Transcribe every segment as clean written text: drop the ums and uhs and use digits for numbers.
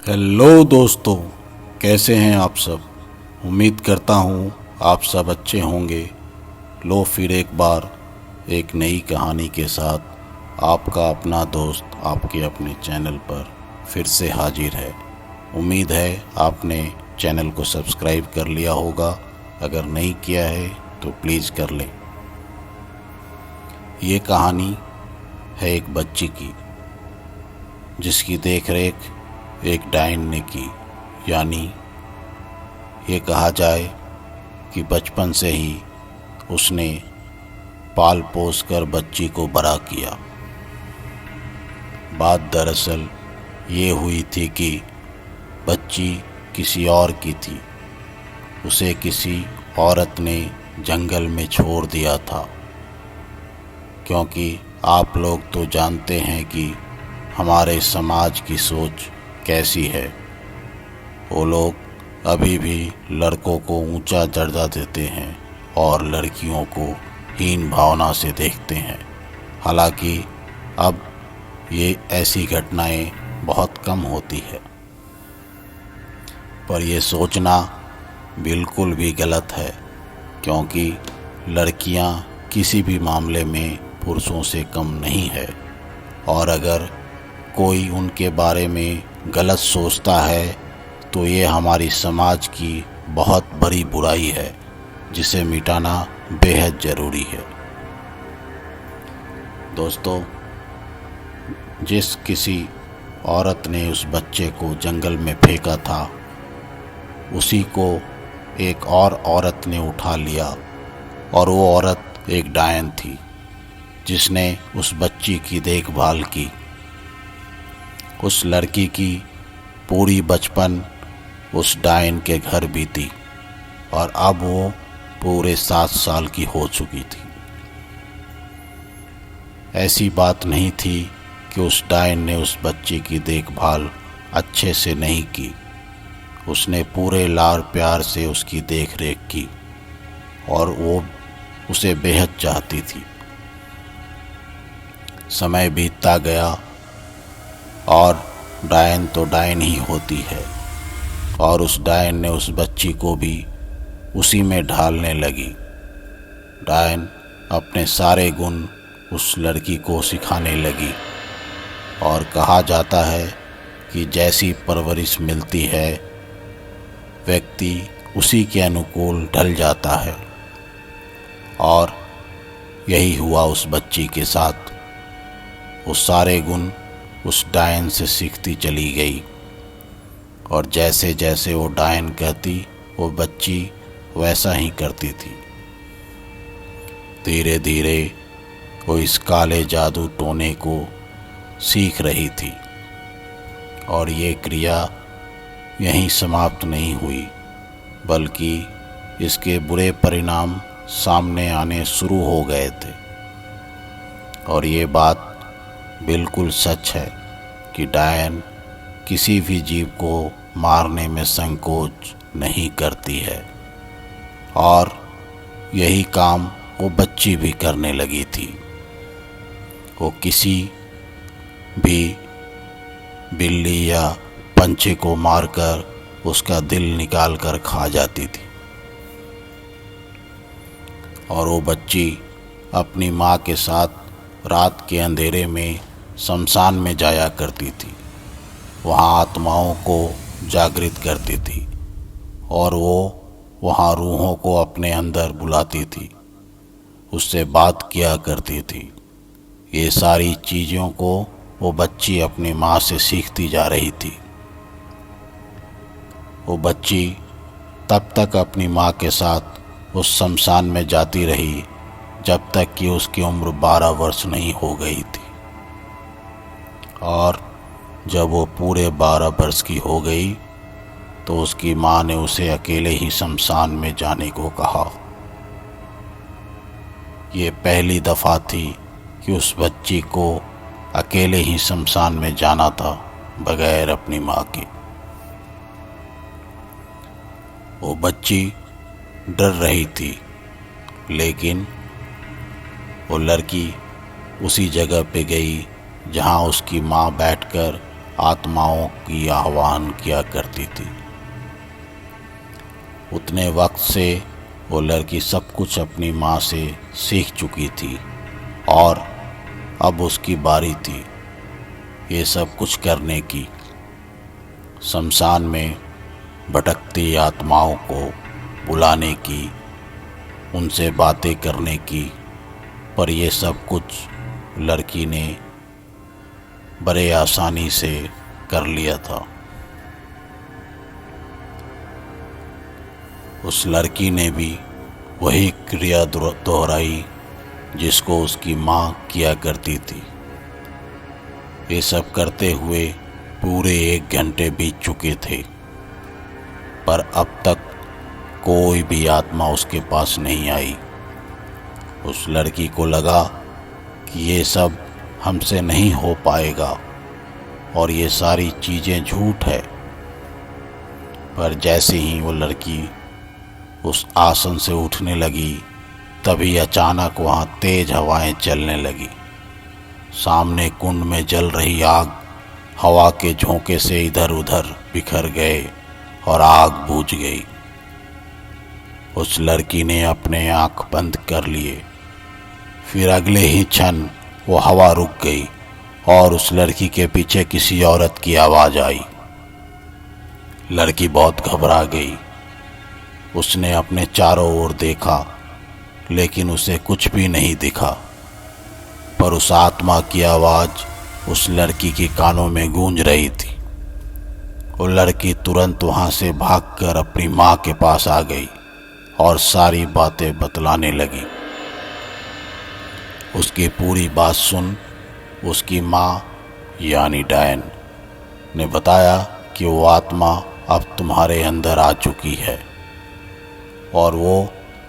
Hello दोस्तों, कैसे हैं आप सब। उम्मीद करता हूँ आप सब अच्छे होंगे। लो फिर एक बार एक नई कहानी के साथ आपका अपना दोस्त आपके अपने चैनल पर फिर से हाजिर है। उम्मीद है आपने चैनल को सब्सक्राइब कर लिया होगा। अगर नहीं किया है तो प्लीज़ कर लें। ये कहानी है एक बच्ची की जिसकी देखरेख एक डायन ने की। यानी ये कहा जाए कि बचपन से ही उसने पाल पोस कर बच्ची को बड़ा किया। बात दरअसल ये हुई थी कि बच्ची किसी और की थी। उसे किसी औरत ने जंगल में छोड़ दिया था, क्योंकि आप लोग तो जानते हैं कि हमारे समाज की सोच कैसी है। वो लोग अभी भी लड़कों को ऊंचा दर्जा देते हैं और लड़कियों को हीन भावना से देखते हैं। हालांकि अब ये ऐसी घटनाएं बहुत कम होती है, पर यह सोचना बिल्कुल भी गलत है, क्योंकि लड़कियां किसी भी मामले में पुरुषों से कम नहीं है। और अगर कोई उनके बारे में गलत सोचता है तो ये हमारी समाज की बहुत बड़ी बुराई है, जिसे मिटाना बेहद ज़रूरी है। दोस्तों, जिस किसी औरत ने उस बच्चे को जंगल में फेंका था, उसी को एक और औरत ने उठा लिया, और वो औरत एक डायन थी जिसने उस बच्ची की देखभाल की। उस लड़की की पूरी बचपन उस डायन के घर बीती, और अब वो पूरे 7 साल की हो चुकी थी। ऐसी बात नहीं थी कि उस डायन ने उस बच्ची की देखभाल अच्छे से नहीं की। उसने पूरे लाड़ प्यार से उसकी देखरेख की, और वो उसे बेहद चाहती थी। समय बीतता गया और डायन तो डायन ही होती है, और उस डायन ने उस बच्ची को भी उसी में ढालने लगी। डायन अपने सारे गुण उस लड़की को सिखाने लगी, और कहा जाता है कि जैसी परवरिश मिलती है व्यक्ति उसी के अनुकूल ढल जाता है। और यही हुआ उस बच्ची के साथ। वो सारे गुण उस डायन से सीखती चली गई, और जैसे जैसे वो डायन कहती वो बच्ची वैसा ही करती थी। धीरे धीरे वो इस काले जादू टोने को सीख रही थी, और ये क्रिया यहीं समाप्त नहीं हुई, बल्कि इसके बुरे परिणाम सामने आने शुरू हो गए थे। और ये बात बिल्कुल सच है कि डायन किसी भी जीव को मारने में संकोच नहीं करती है, और यही काम वो बच्ची भी करने लगी थी। वो किसी भी बिल्ली या पंछी को मारकर उसका दिल निकाल कर खा जाती थी। और वो बच्ची अपनी माँ के साथ रात के अंधेरे में शमशान में जाया करती थी। वहाँ आत्माओं को जागृत करती थी, और वो वहाँ रूहों को अपने अंदर बुलाती थी, उससे बात किया करती थी। ये सारी चीज़ों को वो बच्ची अपनी माँ से सीखती जा रही थी। वो बच्ची तब तक अपनी माँ के साथ उस शमशान में जाती रही जब तक कि उसकी उम्र 12 वर्ष नहीं हो गई थी। और जब वो पूरे 12 वर्ष की हो गई तो उसकी माँ ने उसे अकेले ही शमशान में जाने को कहा। ये पहली दफ़ा थी कि उस बच्ची को अकेले ही शमशान में जाना था, बगैर अपनी माँ के। वो बच्ची डर रही थी, लेकिन वो लड़की उसी जगह पे गई जहाँ उसकी माँ बैठकर आत्माओं की आह्वान किया करती थी। उतने वक्त से वो लड़की सब कुछ अपनी माँ से सीख चुकी थी और अब उसकी बारी थी ये सब कुछ करने की। शमशान में भटकती आत्माओं को बुलाने की, उनसे बातें करने की, पर यह सब कुछ लड़की ने बड़े आसानी से कर लिया था। उस लड़की ने भी वही क्रिया दोहराई जिसको उसकी माँ किया करती थी। ये सब करते हुए पूरे 1 घंटे बीत चुके थे, पर अब तक कोई भी आत्मा उसके पास नहीं आई। उस लड़की को लगा कि ये सब हमसे नहीं हो पाएगा और ये सारी चीज़ें झूठ है। पर जैसे ही वो लड़की उस आसन से उठने लगी, तभी अचानक वहाँ तेज हवाएं चलने लगी। सामने कुंड में जल रही आग हवा के झोंके से इधर उधर बिखर गए और आग बुझ गई। उस लड़की ने अपने आंख बंद कर लिए। फिर अगले ही क्षण वो हवा रुक गई और उस लड़की के पीछे किसी औरत की आवाज़ आई। लड़की बहुत घबरा गई। उसने अपने चारों ओर देखा, लेकिन उसे कुछ भी नहीं दिखा। पर उस आत्मा की आवाज़ उस लड़की के कानों में गूंज रही थी। वो लड़की तुरंत वहाँ से भागकर अपनी माँ के पास आ गई और सारी बातें बतलाने लगी। उसकी पूरी बात सुन उसकी माँ यानी डायन ने बताया कि वो आत्मा अब तुम्हारे अंदर आ चुकी है और वो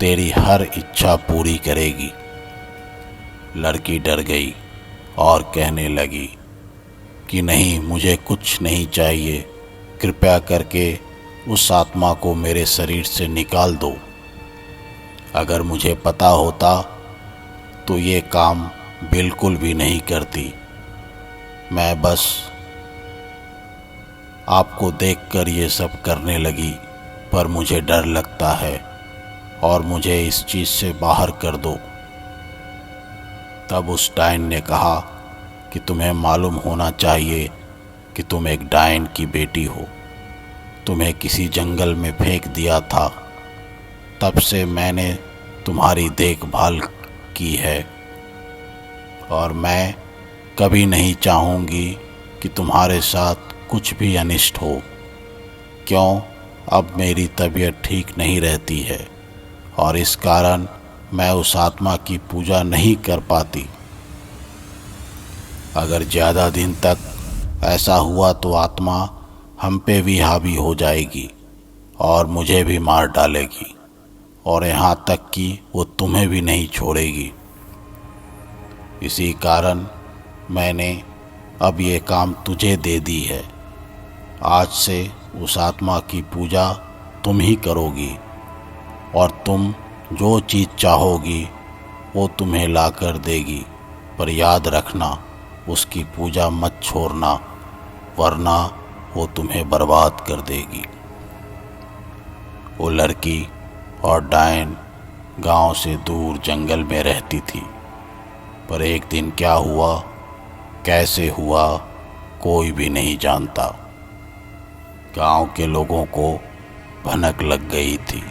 तेरी हर इच्छा पूरी करेगी। लड़की डर गई और कहने लगी कि नहीं, मुझे कुछ नहीं चाहिए, कृपया करके उस आत्मा को मेरे शरीर से निकाल दो। अगर मुझे पता होता तो ये काम बिल्कुल भी नहीं करती। मैं बस आपको देखकर ये सब करने लगी, पर मुझे डर लगता है और मुझे इस चीज़ से बाहर कर दो। तब उस डायन ने कहा कि तुम्हें मालूम होना चाहिए कि तुम एक डायन की बेटी हो। तुम्हें किसी जंगल में फेंक दिया था, तब से मैंने तुम्हारी देखभाल की है और मैं कभी नहीं चाहूँगी कि तुम्हारे साथ कुछ भी अनिष्ट हो। क्यों, अब मेरी तबीयत ठीक नहीं रहती है और इस कारण मैं उस आत्मा की पूजा नहीं कर पाती। अगर ज़्यादा दिन तक ऐसा हुआ तो आत्मा हम पे भी हावी हो जाएगी और मुझे भी मार डालेगी और यहाँ तक कि वो तुम्हें भी नहीं छोड़ेगी। इसी कारण मैंने अब ये काम तुझे दे दी है। आज से उस आत्मा की पूजा तुम ही करोगी और तुम जो चीज़ चाहोगी वो तुम्हें ला कर देगी। पर याद रखना, उसकी पूजा मत छोड़ना, वरना वो तुम्हें बर्बाद कर देगी। वो लड़की और डायन गांव से दूर जंगल में रहती थी। पर एक दिन क्या हुआ, कैसे हुआ, कोई भी नहीं जानता। गांव के लोगों को भनक लग गई थी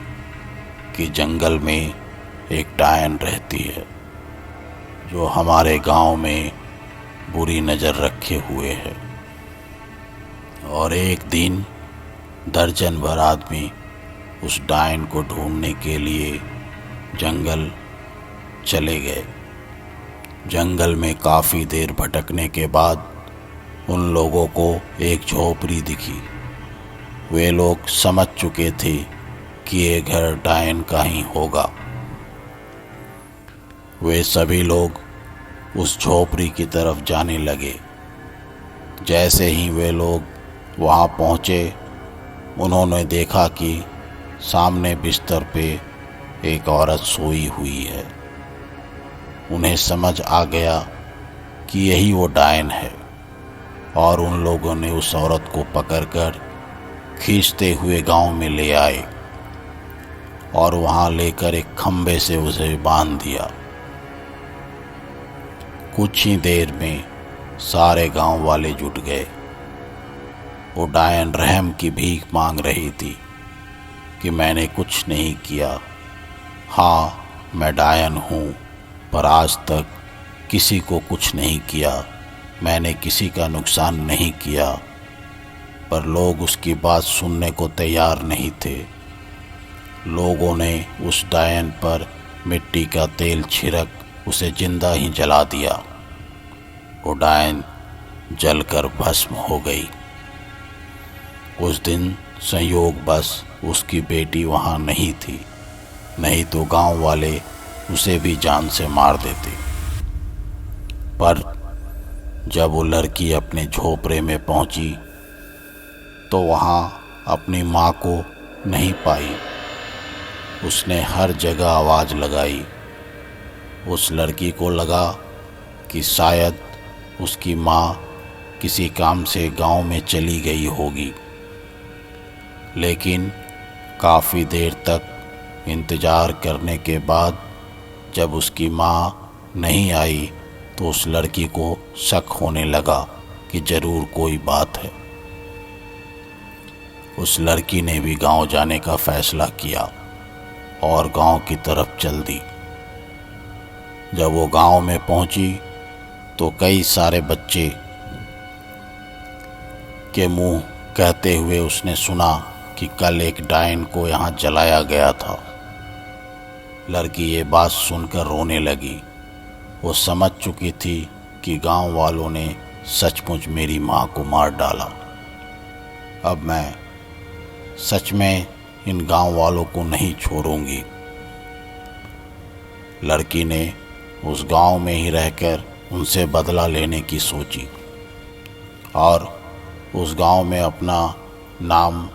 कि जंगल में एक डायन रहती है जो हमारे गांव में बुरी नज़र रखे हुए है। और एक दिन दर्जन भर आदमी उस डायन को ढूंढने के लिए जंगल चले गए। जंगल में काफ़ी देर भटकने के बाद उन लोगों को एक झोपड़ी दिखी। वे लोग समझ चुके थे कि ये घर डायन का ही होगा। वे सभी लोग उस झोपड़ी की तरफ जाने लगे। जैसे ही वे लोग वहाँ पहुँचे, उन्होंने देखा कि सामने बिस्तर पे एक औरत सोई हुई है। उन्हें समझ आ गया कि यही वो डायन है। और उन लोगों ने उस औरत को पकड़कर खींचते हुए गांव में ले आए और वहां लेकर एक खंबे से उसे बांध दिया। कुछ ही देर में सारे गांव वाले जुट गए। वो डायन रहम की भीख मांग रही थी कि मैंने कुछ नहीं किया। हाँ, मैं डायन हूँ, पर आज तक किसी को कुछ नहीं किया। मैंने किसी का नुकसान नहीं किया। पर लोग उसकी बात सुनने को तैयार नहीं थे। लोगों ने उस डायन पर मिट्टी का तेल छिड़क उसे जिंदा ही जला दिया। वो डायन जलकर भस्म हो गई। उस दिन संयोगवश उसकी बेटी वहाँ नहीं थी, नहीं तो गांव वाले उसे भी जान से मार देते। पर जब वो लड़की अपने झोपड़े में पहुंची तो वहाँ अपनी माँ को नहीं पाई। उसने हर जगह आवाज़ लगाई। उस लड़की को लगा कि शायद उसकी माँ किसी काम से गांव में चली गई होगी, लेकिन काफ़ी देर तक इंतज़ार करने के बाद जब उसकी माँ नहीं आई तो उस लड़की को शक होने लगा कि ज़रूर कोई बात है। उस लड़की ने भी गांव जाने का फैसला किया और गांव की तरफ चल दी। जब वो गांव में पहुंची तो कई सारे बच्चे के मुंह कहते हुए उसने सुना कि कल एक डायन को यहाँ जलाया गया था। लड़की ये बात सुनकर रोने लगी। वो समझ चुकी थी कि गांव वालों ने सचमुच मेरी माँ को मार डाला। अब मैं सच में इन गांव वालों को नहीं छोड़ूंगी। लड़की ने उस गांव में ही रहकर उनसे बदला लेने की सोची और उस गांव में अपना नाम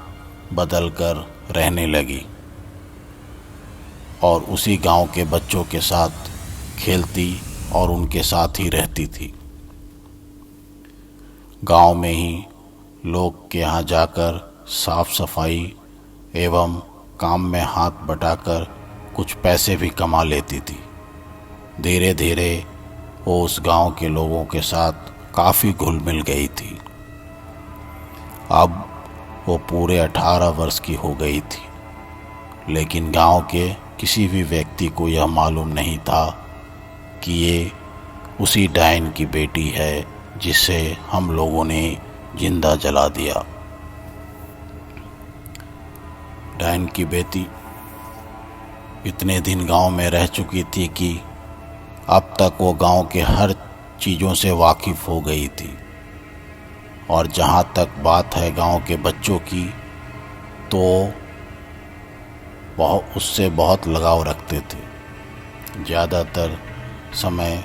बदलकर रहने लगी और उसी गांव के बच्चों के साथ खेलती और उनके साथ ही रहती थी। गांव में ही लोग के यहाँ जाकर साफ सफाई एवं काम में हाथ बटाकर कुछ पैसे भी कमा लेती थी। धीरे धीरे वो उस गांव के लोगों के साथ काफ़ी घुल मिल गई थी। अब वो पूरे 18 वर्ष की हो गई थी, लेकिन गांव के किसी भी व्यक्ति को यह मालूम नहीं था कि ये उसी डायन की बेटी है जिसे हम लोगों ने जिंदा जला दिया। डायन की बेटी इतने दिन गांव में रह चुकी थी कि अब तक वो गांव के हर चीज़ों से वाकिफ़ हो गई थी और जहाँ तक बात है गांव के बच्चों की, तो उससे बहुत लगाव रखते थे। ज़्यादातर समय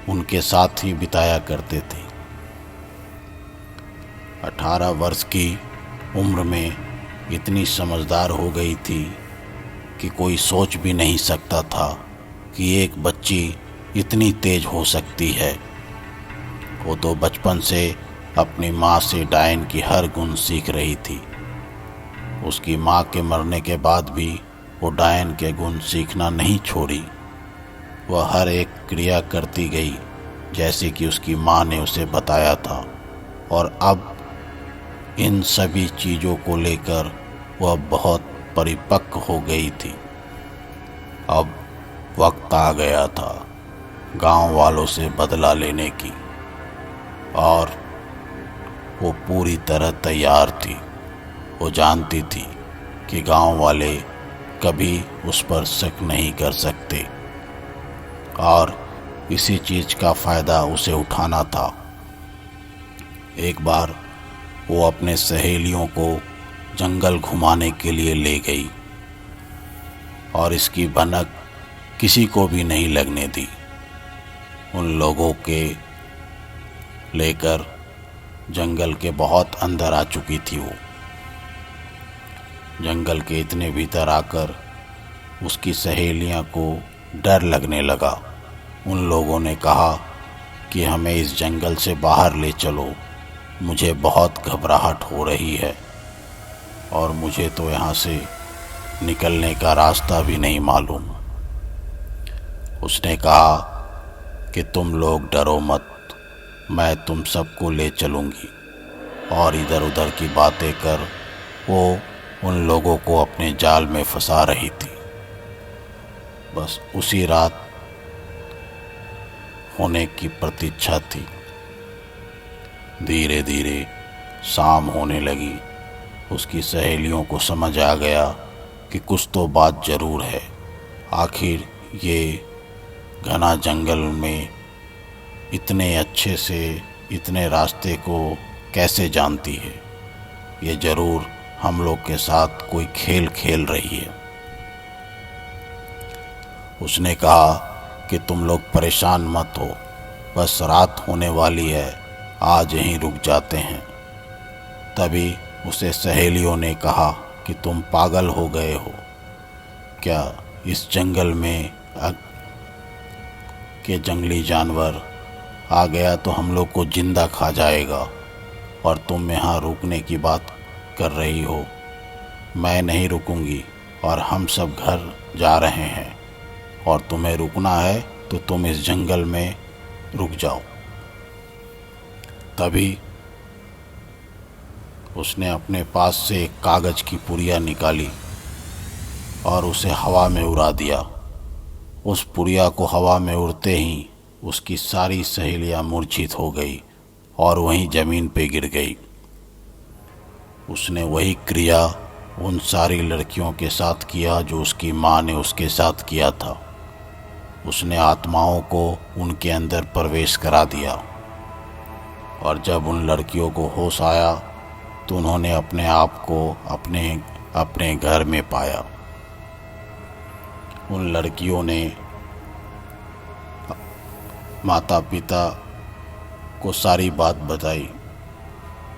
उनके साथ ही बिताया करते थे। 18 वर्ष की उम्र में इतनी समझदार हो गई थी कि कोई सोच भी नहीं सकता था कि एक बच्ची इतनी तेज हो सकती है। वो तो बचपन से अपनी माँ से डायन की हर गुण सीख रही थी। उसकी माँ के मरने के बाद भी वो डायन के गुण सीखना नहीं छोड़ी। वह हर एक क्रिया करती गई जैसे कि उसकी माँ ने उसे बताया था और अब इन सभी चीज़ों को लेकर वह बहुत परिपक्व हो गई थी। अब वक्त आ गया था गांव वालों से बदला लेने की और वो पूरी तरह तैयार थी। वो जानती थी कि गांव वाले कभी उस पर शक नहीं कर सकते और इसी चीज़ का फ़ायदा उसे उठाना था। एक बार वो अपने सहेलियों को जंगल घुमाने के लिए ले गई और इसकी भनक किसी को भी नहीं लगने दी। उन लोगों के लेकर जंगल के बहुत अंदर आ चुकी थी। वो जंगल के इतने भीतर आकर उसकी सहेलियां को डर लगने लगा। उन लोगों ने कहा कि हमें इस जंगल से बाहर ले चलो, मुझे बहुत घबराहट हो रही है और मुझे तो यहाँ से निकलने का रास्ता भी नहीं मालूम। उसने कहा कि तुम लोग डरो मत, मैं तुम सबको ले चलूँगी। और इधर उधर की बातें कर वो उन लोगों को अपने जाल में फंसा रही थी। बस उसी रात होने की प्रतीक्षा थी। धीरे धीरे शाम होने लगी। उसकी सहेलियों को समझ आ गया कि कुछ तो बात ज़रूर है। आखिर ये घना जंगल में इतने अच्छे से इतने रास्ते को कैसे जानती है? ये ज़रूर हम लोग के साथ कोई खेल खेल रही है। उसने कहा कि तुम लोग परेशान मत हो, बस रात होने वाली है, आज यहीं रुक जाते हैं। तभी उसे सहेलियों ने कहा कि तुम पागल हो गए हो क्या? इस जंगल में के जंगली जानवर आ गया तो हम लोग को जिंदा खा जाएगा, और तुम यहाँ रुकने की बात कर रही हो। मैं नहीं रुकूंगी और हम सब घर जा रहे हैं, और तुम्हें रुकना है तो तुम इस जंगल में रुक जाओ। तभी उसने अपने पास से एक कागज़ की पुड़िया निकाली और उसे हवा में उड़ा दिया। उस पुड़िया को हवा में उड़ते ही उसकी सारी सहेलियां मूर्छित हो गई और वहीं ज़मीन पे गिर गई। उसने वही क्रिया उन सारी लड़कियों के साथ किया जो उसकी माँ ने उसके साथ किया था। उसने आत्माओं को उनके अंदर प्रवेश करा दिया, और जब उन लड़कियों को होश आया तो उन्होंने अपने आप को अपने घर में पाया। उन लड़कियों ने माता पिता को सारी बात बताई।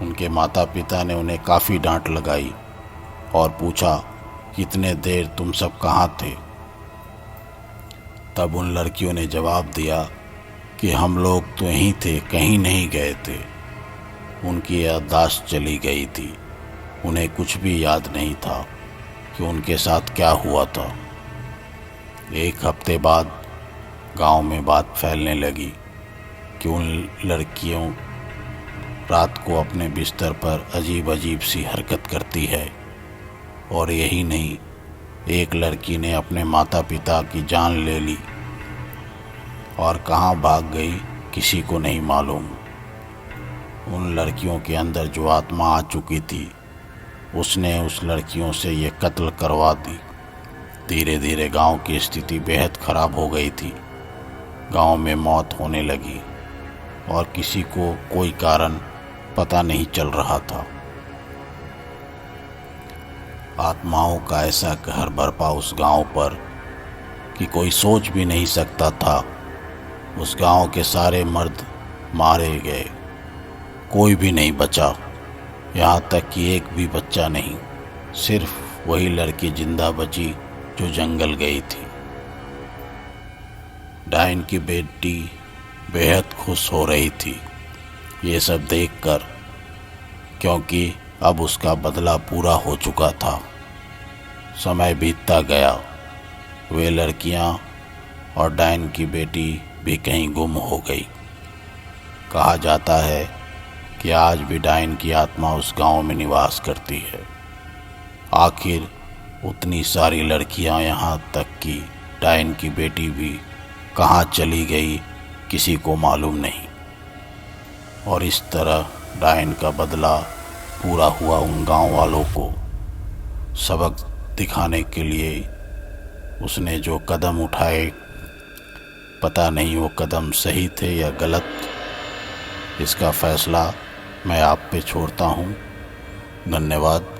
उनके माता पिता ने उन्हें काफ़ी डांट लगाई और पूछा, कितने देर तुम सब कहाँ थे? तब उन लड़कियों ने जवाब दिया कि हम लोग तो यहीं थे, कहीं नहीं गए थे। उनकी याददाश्त चली गई थी। उन्हें कुछ भी याद नहीं था कि उनके साथ क्या हुआ था। एक हफ्ते बाद गांव में बात फैलने लगी कि उन लड़कियों रात को अपने बिस्तर पर अजीब अजीब सी हरकत करती है। और यही नहीं, एक लड़की ने अपने माता पिता की जान ले ली और कहाँ भाग गई किसी को नहीं मालूम। उन लड़कियों के अंदर जो आत्मा आ चुकी थी, उसने उस लड़कियों से ये कत्ल करवा दी। धीरे धीरे गांव की स्थिति बेहद ख़राब हो गई थी। गांव में मौत होने लगी और किसी को कोई कारण पता नहीं चल रहा था। आत्माओं का ऐसा कहर बरपा उस गांव पर कि कोई सोच भी नहीं सकता था। उस गांव के सारे मर्द मारे गए, कोई भी नहीं बचा, यहाँ तक कि एक भी बच्चा नहीं। सिर्फ वही लड़की जिंदा बची जो जंगल गई थी। डायन की बेटी बेहद खुश हो रही थी ये सब देखकर, क्योंकि अब उसका बदला पूरा हो चुका था। समय बीतता गया। वे लड़कियां और डायन की बेटी भी कहीं गुम हो गई। कहा जाता है कि आज भी डायन की आत्मा उस गांव में निवास करती है। आखिर उतनी सारी लड़कियां, यहाँ तक कि डायन की बेटी भी कहाँ चली गई किसी को मालूम नहीं। और इस तरह डायन का बदला पूरा हुआ। उन गांव वालों को सबक दिखाने के लिए उसने जो कदम उठाए, पता नहीं वो कदम सही थे या गलत। इसका फैसला मैं आप पे छोड़ता हूँ। धन्यवाद।